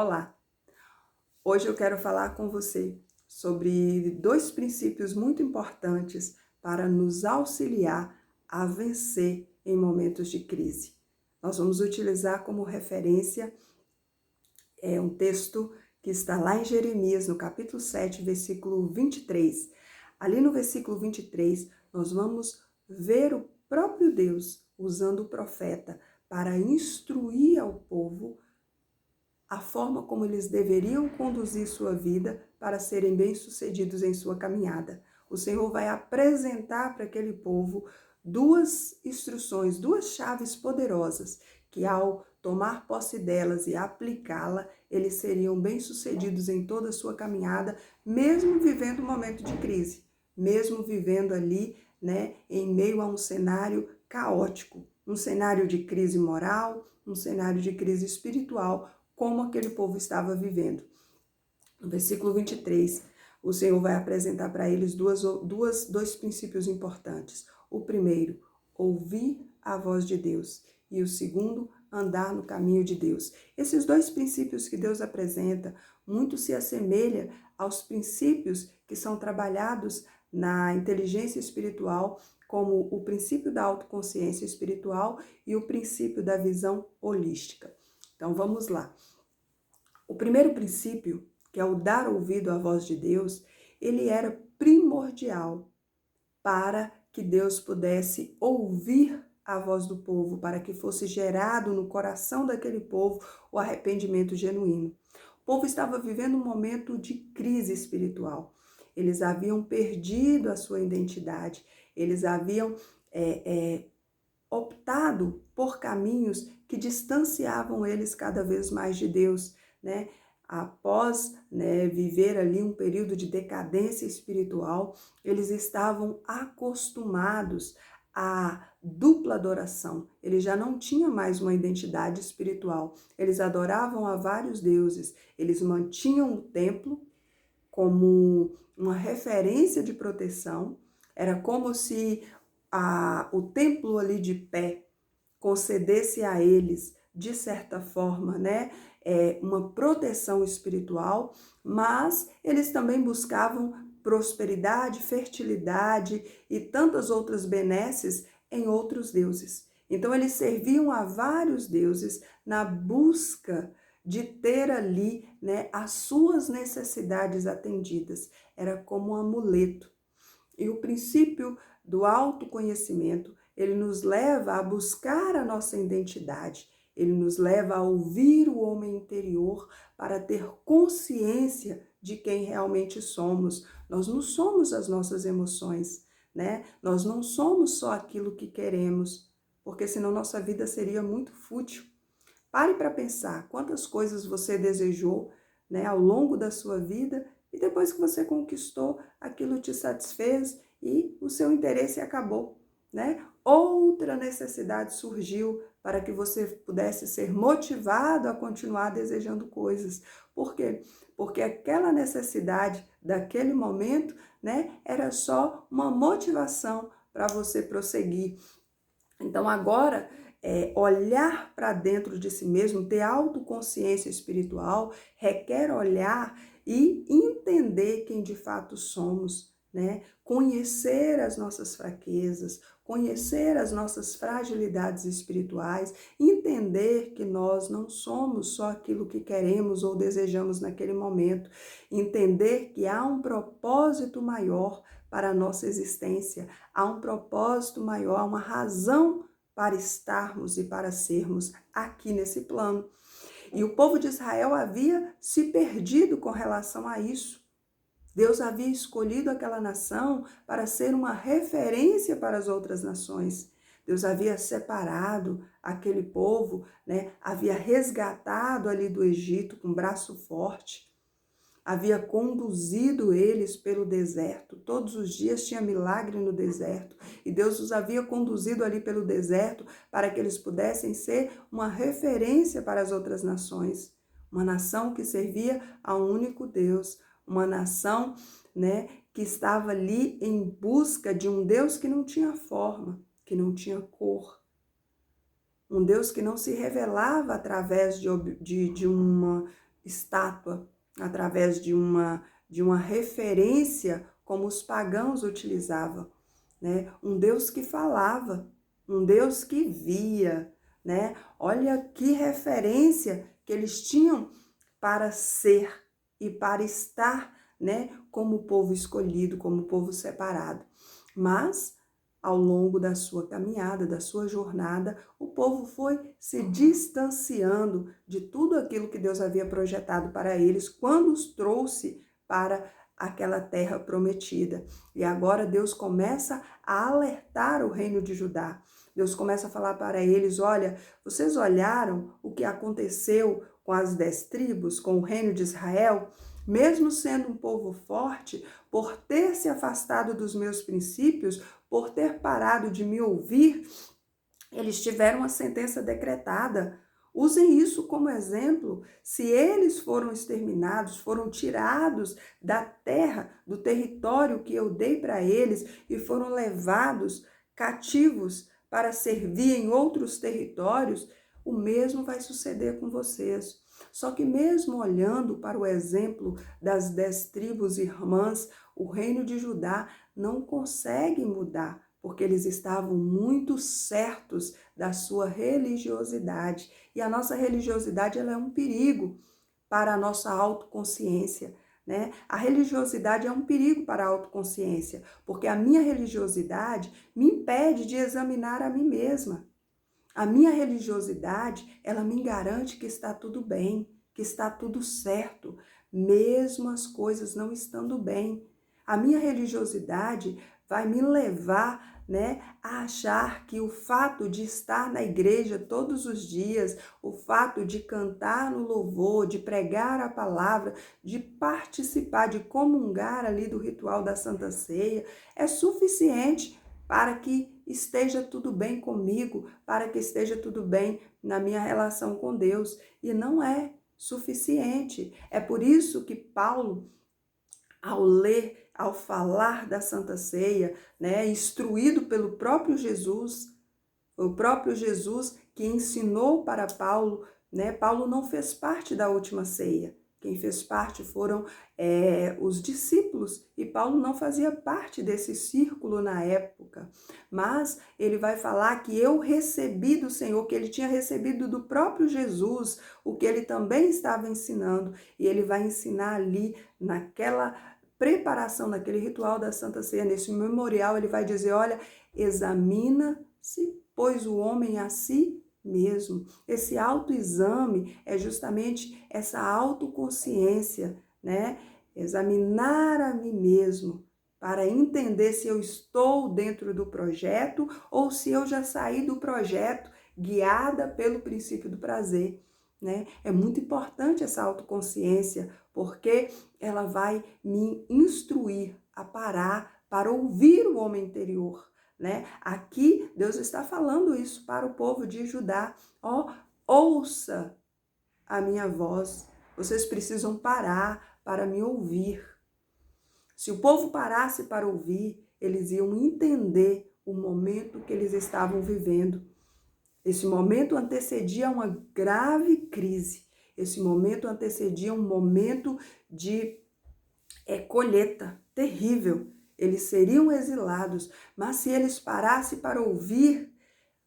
Olá! Hoje eu quero falar com você sobre dois princípios muito importantes para nos auxiliar a vencer em momentos de crise. Nós vamos utilizar como referência um texto que está lá em Jeremias, no capítulo 7, versículo 23. Ali no versículo 23, nós vamos ver o próprio Deus usando o profeta para instruir ao povo a forma como eles deveriam conduzir sua vida para serem bem-sucedidos em sua caminhada. O Senhor vai apresentar para aquele povo duas instruções, duas chaves poderosas, que ao tomar posse delas e aplicá-la, eles seriam bem-sucedidos em toda a sua caminhada, mesmo vivendo um momento de crise, mesmo vivendo ali, em meio a um cenário caótico, um cenário de crise moral, um cenário de crise espiritual, como aquele povo estava vivendo. No versículo 23, o Senhor vai apresentar para eles dois princípios importantes. O primeiro, ouvir a voz de Deus. E o segundo, andar no caminho de Deus. Esses dois princípios que Deus apresenta muito se assemelham aos princípios que são trabalhados na inteligência espiritual, como o princípio da autoconsciência espiritual e o princípio da visão holística. Então vamos lá. O primeiro princípio, que é o dar ouvido à voz de Deus, ele era primordial para que Deus pudesse ouvir a voz do povo, para que fosse gerado no coração daquele povo o arrependimento genuíno. O povo estava vivendo um momento de crise espiritual. Eles haviam perdido a sua identidade, eles haviam optado por caminhos que distanciavam eles cada vez mais de Deus, Após viver ali um período de decadência espiritual, eles estavam acostumados à dupla adoração. Eles já não tinham mais uma identidade espiritual. Eles adoravam a vários deuses. Eles mantinham o templo como uma referência de proteção. Era como se o templo ali de pé concedesse a eles, de certa forma, uma proteção espiritual, mas eles também buscavam prosperidade, fertilidade e tantas outras benesses em outros deuses. Então eles serviam a vários deuses na busca de ter ali, as suas necessidades atendidas. Era como um amuleto. E o princípio do autoconhecimento, ele nos leva a buscar a nossa identidade. Ele nos leva a ouvir o homem interior para ter consciência de quem realmente somos. Nós não somos as nossas emoções, Nós não somos só aquilo que queremos, porque senão nossa vida seria muito fútil. Pare para pensar quantas coisas você desejou, ao longo da sua vida e depois que você conquistou, aquilo te satisfez e o seu interesse acabou, Outra necessidade surgiu para que você pudesse ser motivado a continuar desejando coisas. Por quê? Porque aquela necessidade daquele momento, era só uma motivação para você prosseguir. Então agora, olhar para dentro de si mesmo, ter autoconsciência espiritual, requer olhar e entender quem de fato somos, Conhecer as nossas fraquezas, conhecer as nossas fragilidades espirituais, entender que nós não somos só aquilo que queremos ou desejamos naquele momento, entender que há um propósito maior para a nossa existência, há um propósito maior, há uma razão para estarmos e para sermos aqui nesse plano. E o povo de Israel havia se perdido com relação a isso. Deus havia escolhido aquela nação para ser uma referência para as outras nações. Deus havia separado aquele povo, havia resgatado ali do Egito com braço forte, havia conduzido eles pelo deserto. Todos os dias tinha milagre no deserto. E Deus os havia conduzido ali pelo deserto para que eles pudessem ser uma referência para as outras nações. Uma nação que servia a um único Deus. Uma nação, que estava ali em busca de um Deus que não tinha forma, que não tinha cor. Um Deus que não se revelava através de estátua, através de uma referência como os pagãos utilizavam, né? Um Deus que falava, um Deus que via, né? Olha que referência que eles tinham para ser e para estar, né, como povo escolhido, como povo separado. Mas ao longo da sua caminhada, da sua jornada, o povo foi se distanciando de tudo aquilo que Deus havia projetado para eles quando os trouxe para aquela terra prometida. E agora Deus começa a alertar o reino de Judá. Deus começa a falar para eles: olha, vocês olharam o que aconteceu com as 10 tribos, com o reino de Israel? Mesmo sendo um povo forte, por ter se afastado dos meus princípios, por ter parado de me ouvir, eles tiveram a sentença decretada. Usem isso como exemplo. Se eles foram exterminados, foram tirados da terra, do território que eu dei para eles e foram levados cativos para servir em outros territórios, o mesmo vai suceder com vocês. Só que mesmo olhando para o exemplo das 10 tribos irmãs, o reino de Judá não consegue mudar, porque eles estavam muito certos da sua religiosidade. E a nossa religiosidade, ela é um perigo para a nossa autoconsciência, né? A religiosidade é um perigo para a autoconsciência, porque a minha religiosidade me impede de examinar a mim mesma. A minha religiosidade, ela me garante que está tudo bem, que está tudo certo, mesmo as coisas não estando bem. A minha religiosidade vai me levar, né, a achar que o fato de estar na igreja todos os dias, o fato de cantar no louvor, de pregar a palavra, de participar, de comungar ali do ritual da Santa Ceia, é suficiente para que esteja tudo bem comigo, para que esteja tudo bem na minha relação com Deus. E não é suficiente. É por isso que Paulo, ao ler, ao falar da Santa Ceia, né, instruído pelo próprio Jesus, o próprio Jesus que ensinou para Paulo, né? Paulo não fez parte da última ceia. Quem fez parte foram os discípulos, e Paulo não fazia parte desse círculo na época. Mas ele vai falar que eu recebi do Senhor, que ele tinha recebido do próprio Jesus, o que ele também estava ensinando. E ele vai ensinar ali, naquela preparação, naquele ritual da Santa Ceia, nesse memorial, ele vai dizer: olha, examina-se, pois, o homem a si mesmo. Esse autoexame é justamente essa autoconsciência, né? Examinar a mim mesmo para entender se eu estou dentro do projeto ou se eu já saí do projeto guiada pelo princípio do prazer, né? É muito importante essa autoconsciência, porque ela vai me instruir a parar para ouvir o homem interior, né? Aqui Deus está falando isso para o povo de Judá. Ó, ouça a minha voz. Vocês precisam parar para me ouvir. Se o povo parasse para ouvir, eles iam entender o momento que eles estavam vivendo. Esse momento antecedia uma grave crise. Esse momento antecedia um momento de colheita terrível. Eles seriam exilados, mas se eles parassem para ouvir,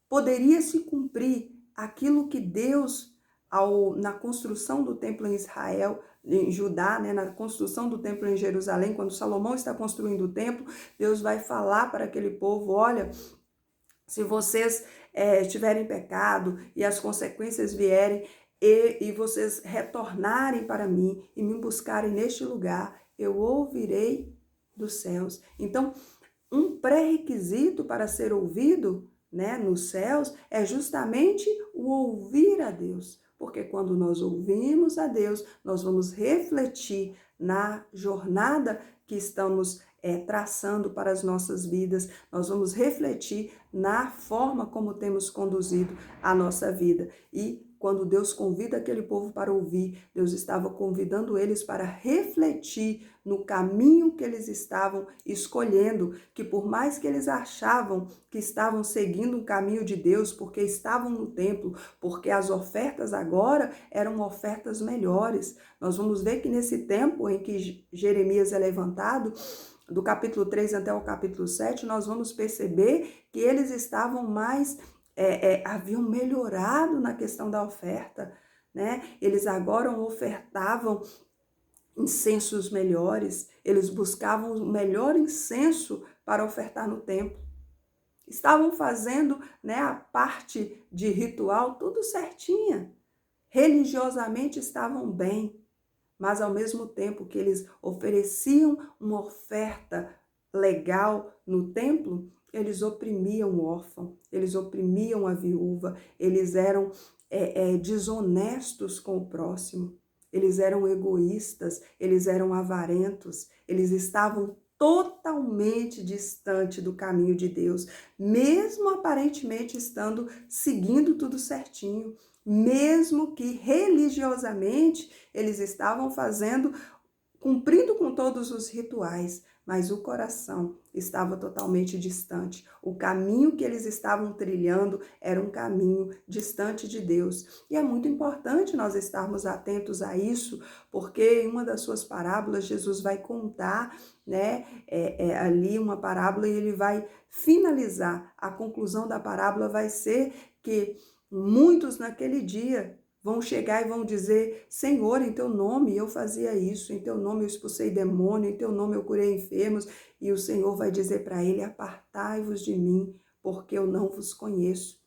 poderia se cumprir aquilo que Deus, na construção do templo em Israel, em Judá, né, na construção do templo em Jerusalém, quando Salomão está construindo o templo, Deus vai falar para aquele povo: olha, se vocês tiverem pecado e as consequências vierem, e vocês retornarem para mim e me buscarem neste lugar, eu ouvirei dos céus. Então, um pré-requisito para ser ouvido, né, nos céus é justamente o ouvir a Deus. Porque quando nós ouvimos a Deus, nós vamos refletir na jornada que estamos traçando para as nossas vidas, nós vamos refletir na forma como temos conduzido a nossa vida. E quando Deus convida aquele povo para ouvir, Deus estava convidando eles para refletir no caminho que eles estavam escolhendo, que por mais que eles achavam que estavam seguindo o caminho de Deus, porque estavam no templo, porque as ofertas agora eram ofertas melhores. Nós vamos ver que nesse tempo em que Jeremias é levantado, do capítulo 3 até o capítulo 7, nós vamos perceber que eles estavam mais, haviam melhorado na questão da oferta, né? Eles agora ofertavam incensos melhores, eles buscavam o melhor incenso para ofertar no templo. Estavam fazendo, né, a parte de ritual tudo certinha. Religiosamente estavam bem, mas ao mesmo tempo que eles ofereciam uma oferta legal no templo, eles oprimiam o órfão, eles oprimiam a viúva, eles eram desonestos com o próximo, eles eram egoístas, eles eram avarentos, eles estavam totalmente distante do caminho de Deus, mesmo aparentemente estando seguindo tudo certinho, mesmo que religiosamente eles estavam fazendo, cumprindo com todos os rituais, mas o coração estava totalmente distante. O caminho que eles estavam trilhando era um caminho distante de Deus. E é muito importante nós estarmos atentos a isso, porque em uma das suas parábolas, Jesus vai contar, né, ali uma parábola, e ele vai finalizar. A conclusão da parábola vai ser que muitos naquele dia vão chegar e vão dizer: Senhor, em teu nome eu fazia isso, em teu nome eu expulsei demônio, em teu nome eu curei enfermos. E o Senhor vai dizer para ele: apartai-vos de mim, porque eu não vos conheço.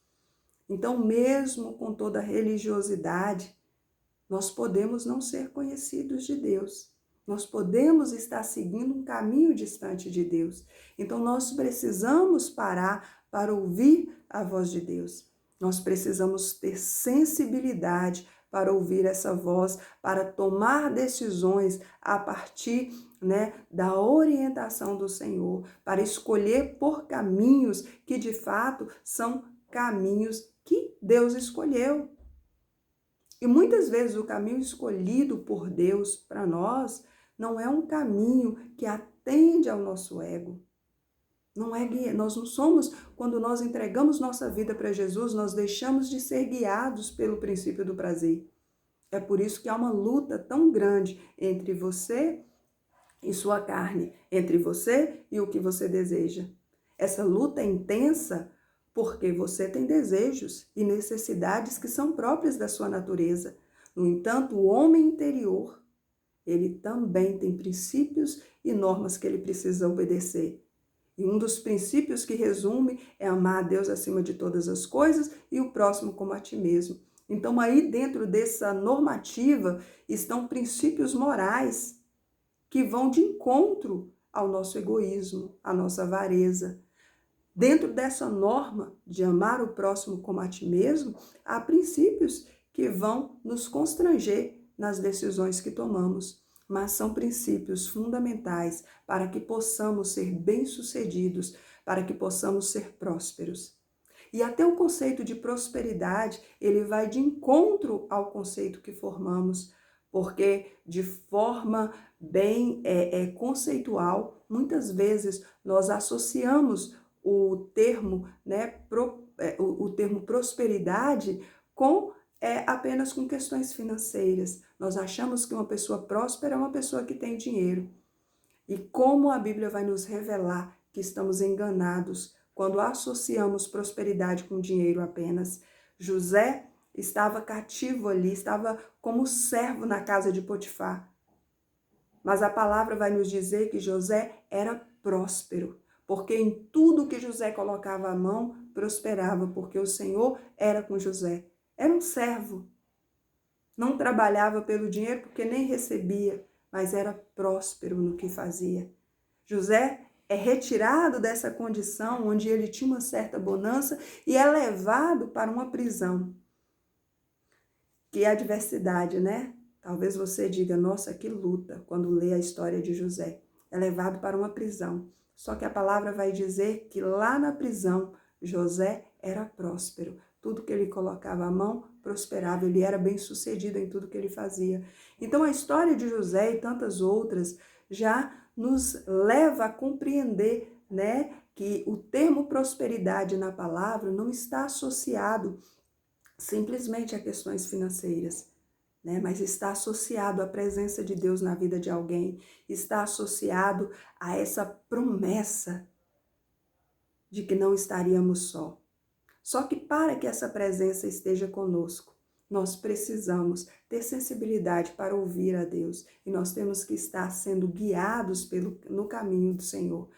Então, mesmo com toda a religiosidade, nós podemos não ser conhecidos de Deus. Nós podemos estar seguindo um caminho distante de Deus. Então, nós precisamos parar para ouvir a voz de Deus. Nós precisamos ter sensibilidade para ouvir essa voz, para tomar decisões a partir, né, da orientação do Senhor, para escolher por caminhos que de fato são caminhos que Deus escolheu. E muitas vezes o caminho escolhido por Deus para nós não é um caminho que atende ao nosso ego. Não é guia. Nós não somos, quando nós entregamos nossa vida para Jesus, nós deixamos de ser guiados pelo princípio do prazer. É por isso que há uma luta tão grande entre você e sua carne, entre você e o que você deseja. Essa luta é intensa porque você tem desejos e necessidades que são próprias da sua natureza. No entanto, o homem interior, ele também tem princípios e normas que ele precisa obedecer. E um dos princípios que resume é amar a Deus acima de todas as coisas e o próximo como a ti mesmo. Então, aí dentro dessa normativa estão princípios morais que vão de encontro ao nosso egoísmo, à nossa avareza. Dentro dessa norma de amar o próximo como a ti mesmo, há princípios que vão nos constranger nas decisões que tomamos. Mas são princípios fundamentais para que possamos ser bem-sucedidos, para que possamos ser prósperos. E até o conceito de prosperidade, ele vai de encontro ao conceito que formamos, porque de forma bem conceitual, muitas vezes nós associamos o termo, né, o termo prosperidade apenas com questões financeiras. Nós achamos que uma pessoa próspera é uma pessoa que tem dinheiro. E como a Bíblia vai nos revelar que estamos enganados quando associamos prosperidade com dinheiro apenas. José estava cativo ali, estava como servo na casa de Potifar. Mas a palavra vai nos dizer que José era próspero, porque em tudo que José colocava a mão, prosperava, porque o Senhor era com José. Era um servo. Não trabalhava pelo dinheiro porque nem recebia, mas era próspero no que fazia. José é retirado dessa condição onde ele tinha uma certa bonança e é levado para uma prisão. Que é adversidade, né? Talvez você diga: nossa, que luta, quando lê a história de José. É levado para uma prisão. Só que a palavra vai dizer que lá na prisão, José era próspero. Tudo que ele colocava a mão, prosperava, ele era bem-sucedido em tudo que ele fazia. Então a história de José e tantas outras já nos leva a compreender, né, que o termo prosperidade na palavra não está associado simplesmente a questões financeiras, né? Mas está associado à presença de Deus na vida de alguém, está associado a essa promessa de que não estaríamos só. Só que para que essa presença esteja conosco, nós precisamos ter sensibilidade para ouvir a Deus e nós temos que estar sendo guiados no caminho do Senhor.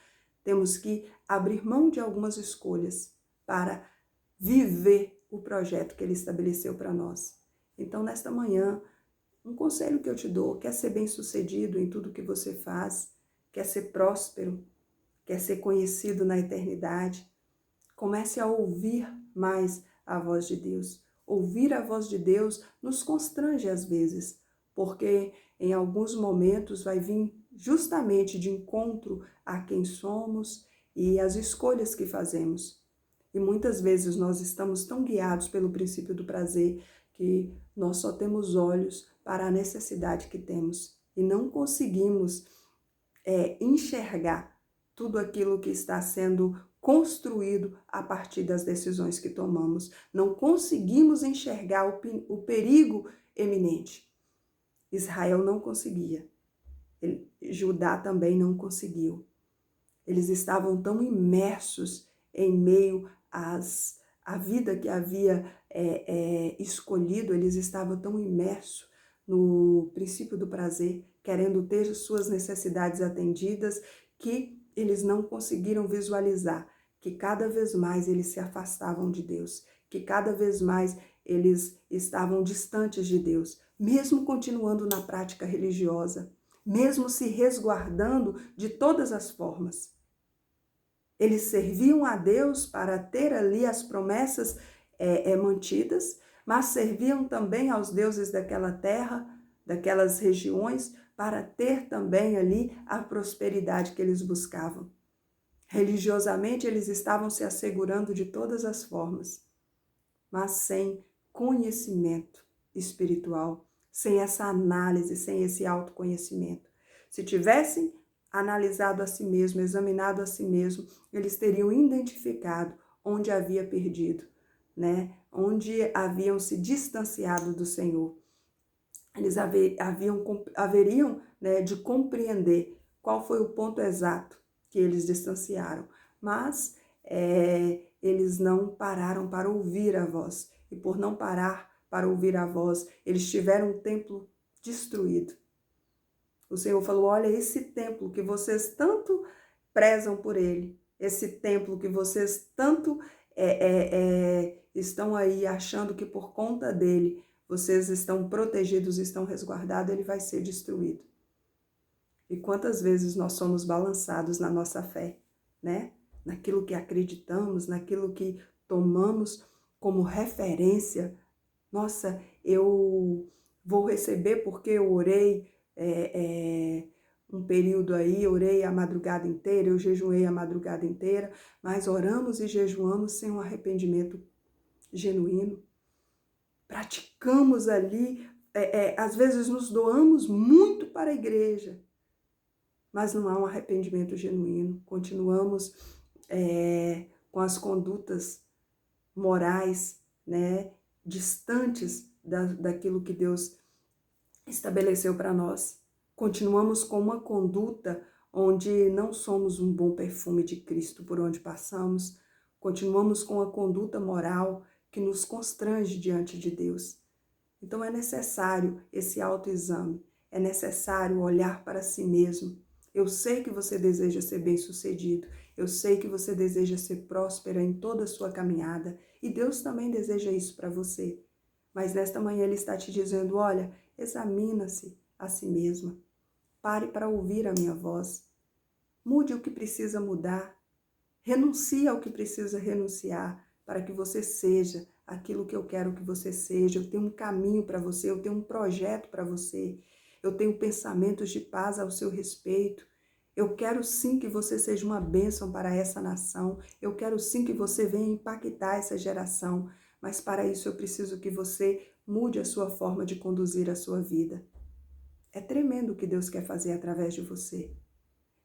Temos que abrir mão de algumas escolhas para viver o projeto que Ele estabeleceu para nós. Então, nesta manhã, um conselho que eu te dou: quer ser bem-sucedido em tudo que você faz? Quer ser próspero? Quer ser conhecido na eternidade? Comece a ouvir mais a voz de Deus. Ouvir a voz de Deus nos constrange às vezes, porque em alguns momentos vai vir justamente de encontro a quem somos e as escolhas que fazemos. E muitas vezes nós estamos tão guiados pelo princípio do prazer que nós só temos olhos para a necessidade que temos e não conseguimos enxergar tudo aquilo que está sendo construído a partir das decisões que tomamos. Não conseguimos enxergar o perigo eminente. Israel não conseguia. Judá também não conseguiu. Eles estavam tão imersos em meio à vida que havia escolhido, eles estavam tão imersos no princípio do prazer, querendo ter suas necessidades atendidas, que eles não conseguiram visualizar que cada vez mais eles se afastavam de Deus, que cada vez mais eles estavam distantes de Deus, mesmo continuando na prática religiosa, mesmo se resguardando de todas as formas. Eles serviam a Deus para ter ali as promessas mantidas, mas serviam também aos deuses daquela terra, daquelas regiões, para ter também ali a prosperidade que eles buscavam. Religiosamente, eles estavam se assegurando de todas as formas, mas sem conhecimento espiritual, sem essa análise, sem esse autoconhecimento. Se tivessem analisado a si mesmo, examinado a si mesmo, eles teriam identificado onde havia perdido, né? Onde haviam se distanciado do Senhor. Eles haveriam, né, de compreender qual foi o ponto exato que eles distanciaram, mas eles não pararam para ouvir a voz, e por não parar para ouvir a voz, eles tiveram um templo destruído. O Senhor falou: olha, esse templo que vocês tanto prezam por ele, esse templo que vocês tanto estão aí achando que por conta dele vocês estão protegidos, estão resguardados, ele vai ser destruído. E quantas vezes nós somos balançados na nossa fé, né? Naquilo que acreditamos, naquilo que tomamos como referência. Nossa, eu vou receber porque eu orei um período aí, orei a madrugada inteira, eu jejuei a madrugada inteira, mas oramos e jejuamos sem um arrependimento genuíno. Praticamos ali, às vezes nos doamos muito para a igreja, mas não há um arrependimento genuíno. Continuamos com as condutas morais, né, distantes daquilo que Deus estabeleceu para nós. Continuamos com uma conduta onde não somos um bom perfume de Cristo por onde passamos. Continuamos com a conduta moral que nos constrange diante de Deus. Então é necessário esse autoexame, é necessário olhar para si mesmo. Eu sei que você deseja ser bem-sucedido, eu sei que você deseja ser próspera em toda a sua caminhada, e Deus também deseja isso para você. Mas nesta manhã Ele está te dizendo: olha, examina-se a si mesma, pare para ouvir a minha voz, mude o que precisa mudar, renuncie ao que precisa renunciar, para que você seja aquilo que eu quero que você seja. Eu tenho um caminho para você, eu tenho um projeto para você, eu tenho pensamentos de paz ao seu respeito. Eu quero sim que você seja uma bênção para essa nação, eu quero sim que você venha impactar essa geração, Mas para isso eu preciso que você mude a sua forma de conduzir a sua vida. É tremendo o que Deus quer fazer através de você.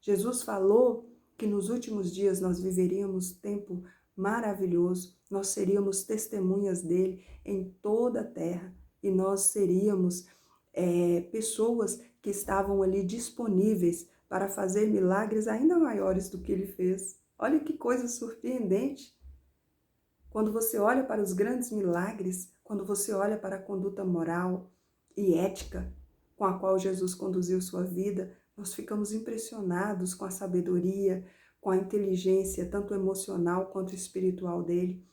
Jesus falou que nos últimos dias nós viveríamos tempo maravilhoso, nós seríamos testemunhas dele em toda a terra e nós seríamos pessoas que estavam ali disponíveis para fazer milagres ainda maiores do que ele fez. Olha que coisa surpreendente! Quando você olha para os grandes milagres, quando você olha para a conduta moral e ética com a qual Jesus conduziu sua vida, nós ficamos impressionados com a sabedoria, com a inteligência, tanto emocional quanto espiritual dele.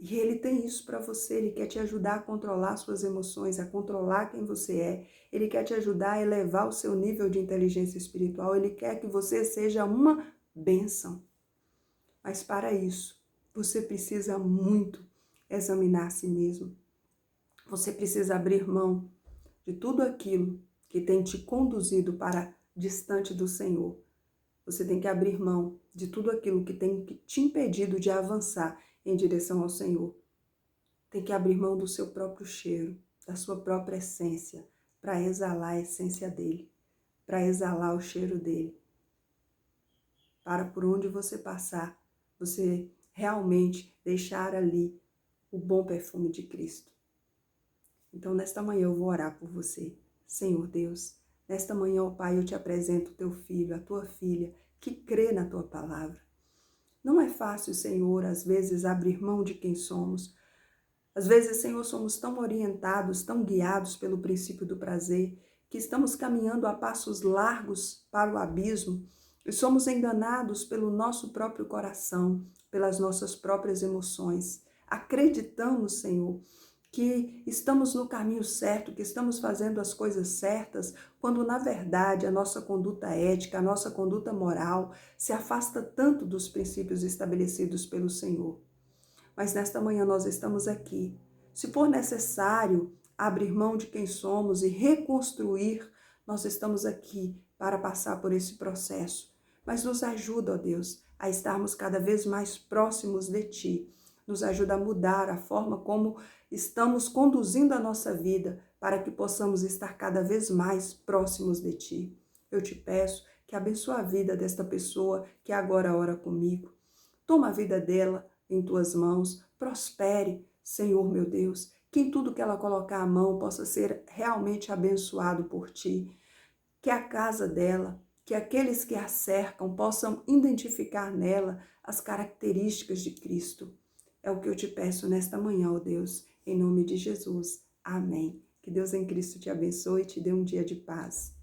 E ele tem isso para você, ele quer te ajudar a controlar suas emoções, a controlar quem você é. Ele quer te ajudar a elevar o seu nível de inteligência espiritual, ele quer que você seja uma bênção. Mas para isso, você precisa muito examinar a si mesmo. Você precisa abrir mão de tudo aquilo que tem te conduzido para distante do Senhor. Você tem que abrir mão de tudo aquilo que tem te impedido de avançar em direção ao Senhor. Tem que abrir mão do seu próprio cheiro, da sua própria essência, para exalar a essência dele, para exalar o cheiro dele. Para por onde você passar, você realmente deixar ali o bom perfume de Cristo. Então, nesta manhã eu vou orar por você. Senhor Deus, nesta manhã, ó Pai, eu te apresento o teu filho, a tua filha, que crê na tua palavra. Não é fácil, Senhor, às vezes abrir mão de quem somos. Às vezes, Senhor, somos tão orientados, tão guiados pelo princípio do prazer, que estamos caminhando a passos largos para o abismo e somos enganados pelo nosso próprio coração, pelas nossas próprias emoções. Acreditamos, Senhor, que estamos no caminho certo, que estamos fazendo as coisas certas, quando na verdade a nossa conduta ética, a nossa conduta moral se afasta tanto dos princípios estabelecidos pelo Senhor. Mas nesta manhã nós estamos aqui. Se for necessário abrir mão de quem somos e reconstruir, nós estamos aqui para passar por esse processo. Mas nos ajuda, ó Deus, a estarmos cada vez mais próximos de Ti. Nos ajuda a mudar a forma como estamos conduzindo a nossa vida para que possamos estar cada vez mais próximos de Ti. Eu te peço que abençoe a vida desta pessoa que agora ora comigo. Toma a vida dela em Tuas mãos, prospere, Senhor meu Deus, que em tudo que ela colocar a mão possa ser realmente abençoado por Ti. Que a casa dela, que aqueles que a cercam possam identificar nela as características de Cristo. É o que eu te peço nesta manhã, ó Deus, em nome de Jesus. Amém. Que Deus em Cristo te abençoe e te dê um dia de paz.